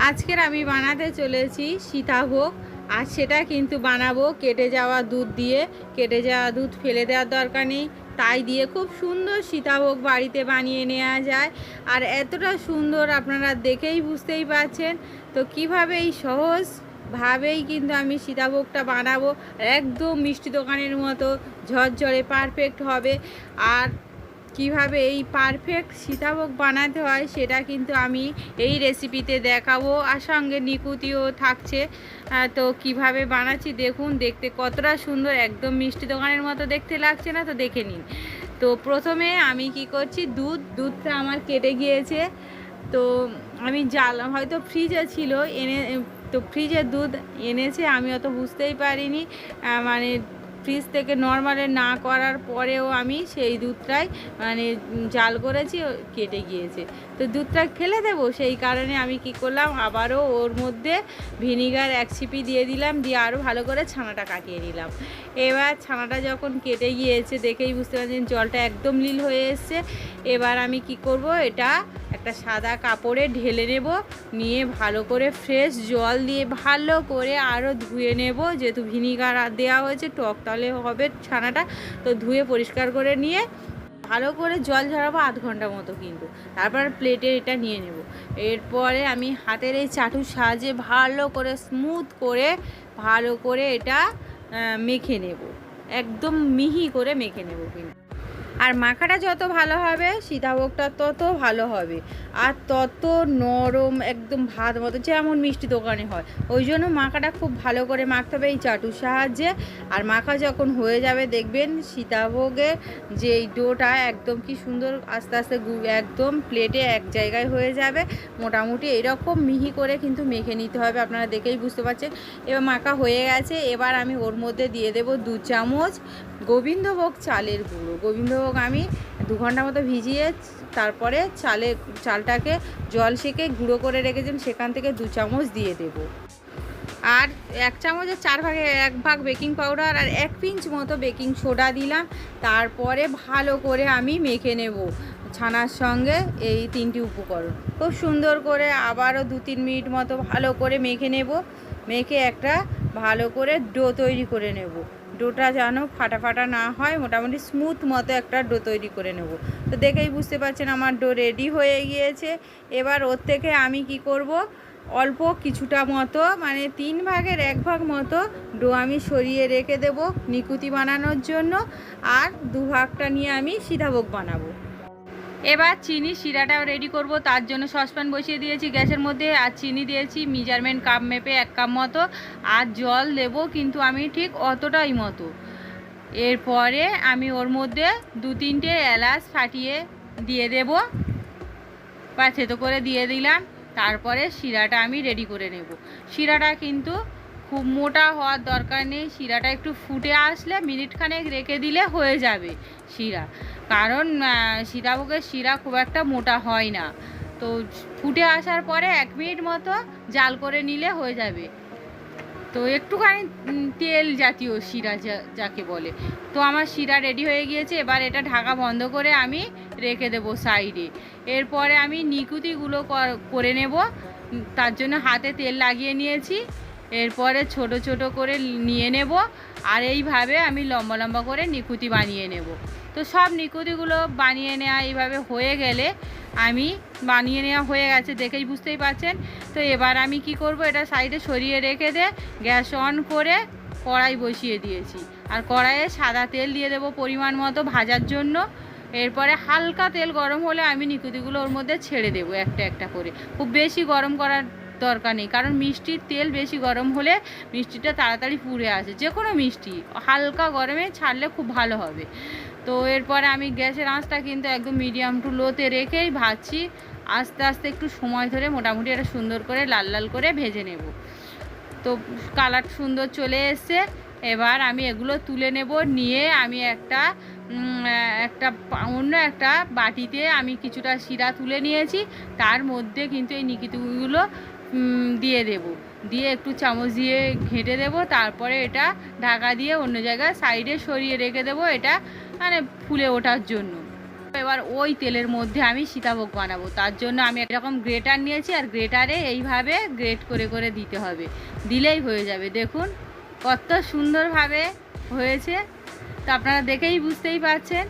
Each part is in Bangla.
আজকের আমি বানাতে চলেছি সীতাভোগ। আর সেটা কিন্তু বানাবো কেটে যাওয়া দুধ দিয়ে। কেটে যাওয়া দুধ ফেলে দেওয়ার দরকার নেই, তাই দিয়ে খুব সুন্দর সীতাভোগ বাড়িতে বানিয়ে নেওয়া যায়। আর এতটা সুন্দর আপনারা দেখেই বুঝতেই পারছেন। তো কিভাবে এই সহজভাবেই কিন্তু আমি সীতাভোগটা বানাবো, একদম মিষ্টি দোকানের মতো ঝরঝরে পারফেক্ট হবে। আর কিভাবে এই পারফেক্ট সীতাভোগ বানাতে হয় সেটা কিন্তু আমি এই রেসিপিতে দেখাবো, আর সঙ্গে নিকুতিও থাকছে। তো কিভাবে বানাচ্ছি দেখুন, দেখতে কতটা সুন্দর, একদম মিষ্টি দোকানের মতো দেখতে লাগছে না? তো দেখে নিন। তো প্রথমে আমি কি করছি, দুধটা আমার কেটে গিয়েছে। তো আমি হয়তো ফ্রিজে ছিল তো ফ্রিজের দুধ এনেছে, আমি অত বুঝতেই পারিনি। মানে ফ্রিজ থেকে নর্মালে না করার পরেও আমি সেই দুধটাই জাল করেছি, কেটে গিয়েছে। তো দুধটা ফেলে দেবো, সেই কারণে আমি কি করলাম, আবারও ওর মধ্যে ভিনিগার 1 ছিপি দিয়ে দিলাম, দিয়ে আরও ভালো করে ছানাটা কাটিয়ে নিলাম। এবার ছানাটা যখন কেটে গিয়েছে দেখেই বুঝতে পারছেন জলটা একদম নীল হয়ে এসছে। এবার আমি কি করব, এটা একটা সাদা কাপড়ে ঢেলে নেব, নিয়ে ভালো করে ফ্রেশ জল দিয়ে ভালো করে আরও ধুয়ে নেব। যেহেতু ভিনিগার দেওয়া হয়েছে, টক তাহলে হবে ছানাটা। তো ধুয়ে পরিষ্কার করে নিয়ে ভালো করে জল ঝরাবো 1/2 ঘন্টা মতো, কিন্তু তারপর প্লেটে এটা নিয়ে নেব। এরপরে আমি হাতের এই চাটুর সাহায্যে ভালো করে স্মুথ করে ভালো করে এটা মেখে নেব, একদম মিহি করে মেখে নেব। কিন্তু আর মাখাটা যত ভালো হবে সীতাভোগটা তত ভালো হবে, আর তত নরম, একদম ভাত মতো, যেমন মিষ্টি দোকানে হয়। ওই জন্য মাখাটা খুব ভালো করে মাখতে হবে এই চাটুর সাহায্যে। আর মাখা যখন হয়ে যাবে দেখবেন সীতাভোগের যে এই ডোটা একদম কি সুন্দর আস্তে আস্তে একদম প্লেটে এক জায়গায় হয়ে যাবে। মোটামুটি এইরকম মিহি করে কিন্তু মেখে নিতে হবে, আপনারা দেখেই বুঝতে পারছেন। এবার মাখা হয়ে গেছে। এবার আমি ওর মধ্যে দিয়ে দেব 2 চামচ গোবিন্দভোগ চালের গুঁড়ো। গোবিন্দভোগ আমি 2 ঘন্টা মতো ভিজিয়ে তারপরে চালটাকে জল সেঁকে গুঁড়ো করে রেখেছিলাম, সেখান থেকে 2 চামচ দিয়ে দেব। আর 1 চামচের 4 ভাগে 1 ভাগ বেকিং পাউডার আর 1 পিঞ্চ মতো বেকিং সোডা দিলাম। তারপরে ভালো করে আমি মেখে নেব ছানার সঙ্গে এই 3টি উপকরণ। খুব সুন্দর করে আবারও 2-3 মিনিট মতো ভালো করে মেখে নেব। মেখে একটা ভালো করে ডো তৈরি করে নেব। ডোটা যেন ফাটা ফাটা না হয়, মোটামুটি স্মুথ মতো একটা ডো তৈরি করে নেব। তো দেখেই বুঝতে পারছেন আমার ডো রেডি হয়ে গিয়েছে। এবার ওর থেকে আমি কি করব, অল্প কিছুটা মতো 3 ভাগের 1 ভাগ মতো ডো আমি সরিয়ে রেখে দেব নিকুতি বানানোর জন্য। আর 2 ভাগটা নিয়ে আমি সীতাভোগ বানাবো। এবার চিনি শিরাটাও রেডি করব, তার জন্য সসপ্যান বসিয়ে দিয়েছি গ্যাসের মধ্যে। আর চিনি দিয়েছি মেজারমেন্ট কাপ মেপে 1 কাপ মতো। আর জল দেব কিন্তু আমি ঠিক অতটাই মতো। এরপরে আমি ওর মধ্যে 2-3টে এলাচ ফাটিয়ে দিয়ে দেব, বা থেতো করে দিয়ে দিলাম। তারপরে শিরাটা আমি রেডি করে নেব। শিরাটা কিন্তু খুব মোটা হওয়ার দরকার নেই, শিরাটা একটু ফুটে আসলে মিনিটখানেক রেখে দিলে হয়ে যাবে শিরা। কারণ সীতাভোগের শিরা খুব একটা মোটা হয় না। তো ফুটে আসার পরে 1 মিনিট মতো জাল করে নিলে হয়ে যাবে। তো একটুখানি তেল জাতীয় শিরা যাকে বলে। তো আমার শিরা রেডি হয়ে গিয়েছে। এবার এটা ঢাকা বন্ধ করে আমি রেখে দেবো সাইডে। এরপরে আমি নিকুতিগুলো করে নেব, তার জন্য হাতে তেল লাগিয়ে নিয়েছি। এরপরে ছোট ছোট করে নিয়ে নেব, আর এইভাবে আমি লম্বা লম্বা করে নিকুতি বানিয়ে নেব। তো সব নিকুতিগুলো বানিয়ে নেওয়া এইভাবে হয়ে গেলে আমি বানিয়ে নেওয়া হয়ে গেছে, দেখেই বুঝতেই পারছেন। তো এবার আমি কি করব, এটা সাইডে সরিয়ে রেখে গ্যাস অন করে কড়াই বসিয়ে দিয়েছি। আর কড়াইয়ে সাদা তেল দিয়ে দেবো পরিমাণ মতো ভাজার জন্য। এরপরে হালকা তেল গরম হলে আমি নিকুতিগুলো ওর মধ্যে ছেড়ে দেবো একটা একটা করে। খুব বেশি গরম করার দরকার নেই, কারণ মিষ্টির তেল বেশি গরম হলে মিষ্টিটা তাড়াতাড়ি পুড়ে আসে। যে কোনো মিষ্টি হালকা গরমে ছাড়লে খুব ভালো হবে। তো এরপরে আমি গ্যাসের আঁচটা কিন্তু একদম মিডিয়াম টু লোতে রেখেই ভাজছি। আস্তে আস্তে একটু সময় ধরে মোটামুটি এটা সুন্দর করে লাল লাল করে ভেজে নেব। তো কালার সুন্দর চলে এসছে। এবার আমি এগুলো তুলে নেব, নিয়ে আমি অন্য একটা বাটিতে আমি কিছুটা শিরা তুলে নিয়েছি। তার মধ্যে কিন্তু এই নিকুতিগুলো দিয়ে দেব, দিয়ে একটু চামচ দিয়ে ঘেঁটে দেব। তারপরে এটা ঢাকা দিয়ে অন্য জায়গায় সাইডে সরিয়ে রেখে দেবো, এটা ফুলে ওঠার জন্য। এবার ওই তেলের মধ্যে আমি সীতাভোগ বানাবো। তার জন্য আমি এরকম গ্রেটার নিয়েছি, আর গ্রেটারে এইভাবে গ্রেট করে করে দিতে হবে, দিলেই হয়ে যাবে। দেখুন কত সুন্দরভাবে হয়েছে, তো আপনারা দেখেই বুঝতেই পারছেন।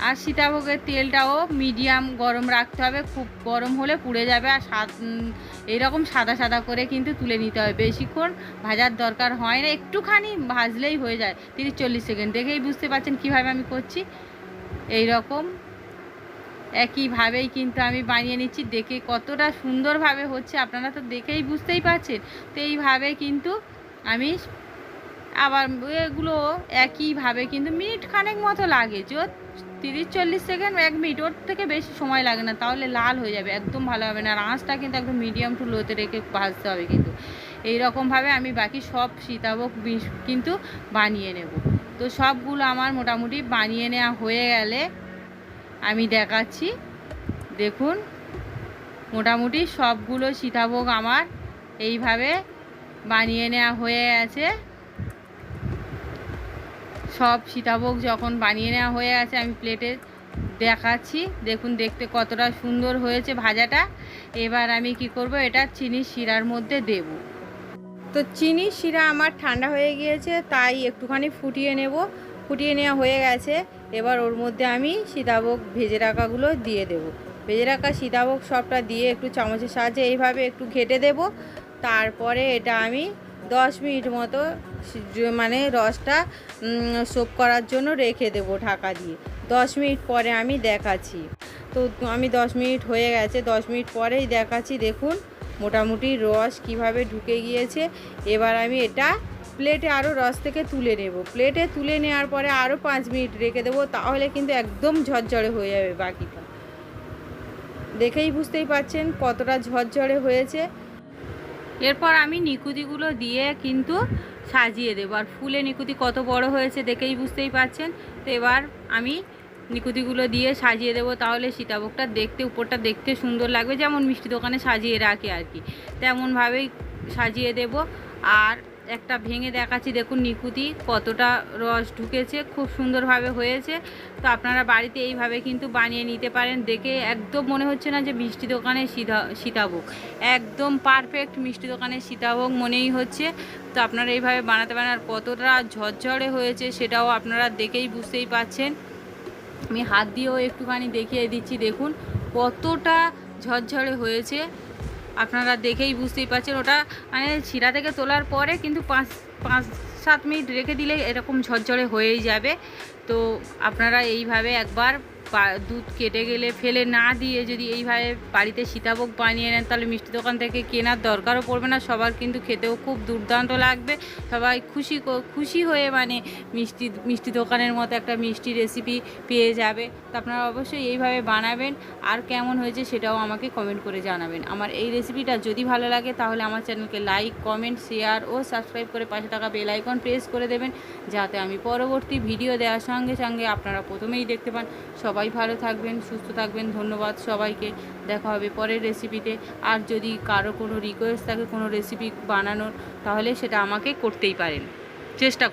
আর সীতাভোগের তেলটাও মিডিয়াম গরম রাখতে হবে, খুব গরম হলে পুড়ে যাবে। আর এইরকম সাদা সাদা করে কিন্তু তুলে নিতে হবে, বেশিক্ষণ ভাজার দরকার হয় না, একটুখানি ভাজলেই হয়ে যায়, 30-40 সেকেন্ড। দেখেই বুঝতে পারছেন কীভাবে আমি করছি। এই রকম একইভাবেই কিন্তু আমি বানিয়ে নিচ্ছি, দেখে কতটা সুন্দরভাবে হচ্ছে আপনারা তো দেখেই বুঝতেই পারছেন। তো এইভাবে কিন্তু আমি আবার এগুলো একইভাবে কিন্তু মিনিট খানেক মতো লাগে, 30-40 সেকেন্ড, 1 মিনিট, ওর থেকে বেশি সময় লাগে না, তাহলে লাল হয়ে যাবে, একদম ভালো হবে না। আর আঁচটা কিন্তু একদম মিডিয়াম টু লোতে রেখে ভাজতে হবে কিন্তু। এইরকমভাবে আমি বাকি সব সীতাভোগ কিন্তু বানিয়ে নেব। তো সবগুলো আমার মোটামুটি বানিয়ে নেওয়া হয়ে গেলে আমি দেখাচ্ছি। দেখুন মোটামুটি সবগুলো সীতাভোগ আমার এইভাবে বানিয়ে নেওয়া হয়ে গেছে। সব সীতাভোগ যখন বানিয়ে নেওয়া হয়ে গেছে আমি প্লেটে দেখাচ্ছি। দেখুন দেখতে কতটা সুন্দর হয়েছে ভাজাটা। এবার আমি কি করব, এটা চিনির শিরার মধ্যে দেব। তো চিনির শিরা আমার ঠান্ডা হয়ে গিয়েছে, তাই একটুখানি ফুটিয়ে নেব। ফুটিয়ে নেওয়া হয়ে গেছে, এবার ওর মধ্যে আমি সীতাভোগ ভেজে রাখাগুলো দিয়ে দেব। ভেজে রাখা সীতাভোগ সবটা দিয়ে একটু চামচের সাহায্যে এইভাবে একটু ঘেটে দেব। তারপরে এটা আমি 10 মিনিট মতো মানে রসটা সোপ করার জন্য রেখে দেব ঢাকা দিয়ে। 10 মিনিট পরে আমি দেখাচ্ছি। তো আমি 10 মিনিট হয়ে গেছে, 10 মিনিট পরেই দেখাচ্ছি। দেখুন মোটামুটি রস কিভাবে ঢুকে গিয়েছে। এবার আমি এটা প্লেটে আরও রস থেকে তুলে নেব। প্লেটে তুলে নেওয়ার পরে আরও 5 মিনিট রেখে দেবো, তাহলে কিন্তু একদম ঝরঝরে হয়ে যাবে বাকিটা। দেখেই বুঝতেই পারছেন কতটা ঝরঝরে হয়েছে। এরপর আমি নিকুতিগুলো দিয়ে কিন্তু সাজিয়ে দেবো। আর ফুলে নিকুতি কত বড় হয়েছে দেখেই বুঝতেই পারছেন। তো এবার আমি নিকুতিগুলো দিয়ে সাজিয়ে দেবো, তাহলে সীতাভোগটা দেখতে, উপরটা দেখতে সুন্দর লাগবে, যেমন মিষ্টি দোকানে সাজিয়ে রাখে আর কি, তেমনভাবেই সাজিয়ে দেব। আর একটা ভেঙে দেখাচ্ছি, দেখুন নিকুতি কতটা রস ঢুকেছে, খুব সুন্দরভাবে হয়েছে। তো আপনারা বাড়িতে এইভাবে কিন্তু বানিয়ে নিতে পারেন। দেখে একদম মনে হচ্ছে না যে মিষ্টি দোকানের সীতাভোগ, একদম পারফেক্ট মিষ্টি দোকানের সীতাভোগ মনেই হচ্ছে। তো আপনারা এইভাবে বানাতে পারেন। আর কতটা ঝরঝরে হয়েছে সেটাও আপনারা দেখেই বুঝতেই পারছেন। আমি হাত দিয়েও একটুখানি দেখিয়ে দিচ্ছি, দেখুন কতটা ঝরঝরে হয়েছে, আপনারা দেখেই বুঝতেই পারছেন। ওটা মানে শিরা থেকে তোলার পরে কিন্তু 5-7 মিনিট রেখে দিলে এরকম ঝরঝরে হয়েই যাবে। তো আপনারা এইভাবে একবার দুধ কেটে গেলে ফেলে না দিয়ে যদি এইভাবে বাড়িতে সীতাভোগ বানিয়ে নেন, তাহলে মিষ্টি দোকান থেকে কেনার দরকারও পড়বে না। সবার কিন্তু খেতেও খুব দুর্দান্ত লাগবে, সবাই খুশি হয়ে মানে মিষ্টি দোকানের মতো একটা মিষ্টি রেসিপি পেয়ে যাবে। তো আপনারা অবশ্যই এইভাবে বানাবেন, আর কেমন হয়েছে সেটাও আমাকে কমেন্ট করে জানাবেন। আমার এই রেসিপিটা যদি ভালো লাগে তাহলে আমার চ্যানেলকে লাইক, কমেন্ট, শেয়ার ও সাবস্ক্রাইব করে পাশে থাকা বেল আইকন প্রেস করে দেবেন, যাতে আমি পরবর্তী ভিডিও দেওয়ার সঙ্গে সঙ্গে আপনারা প্রথমেই দেখতে পান। সবাই ভালো থাকবেন, সুস্থ থাকবেন। ধন্যবাদ সবাইকে, দেখা হবে পরের রেসিপিতে। আর যদি কারো কোনো রিকোয়েস্ট থাকে কোনো রেসিপি বানানোর, তাহলে সেটা আমাকে করতেই পারেন, চেষ্টা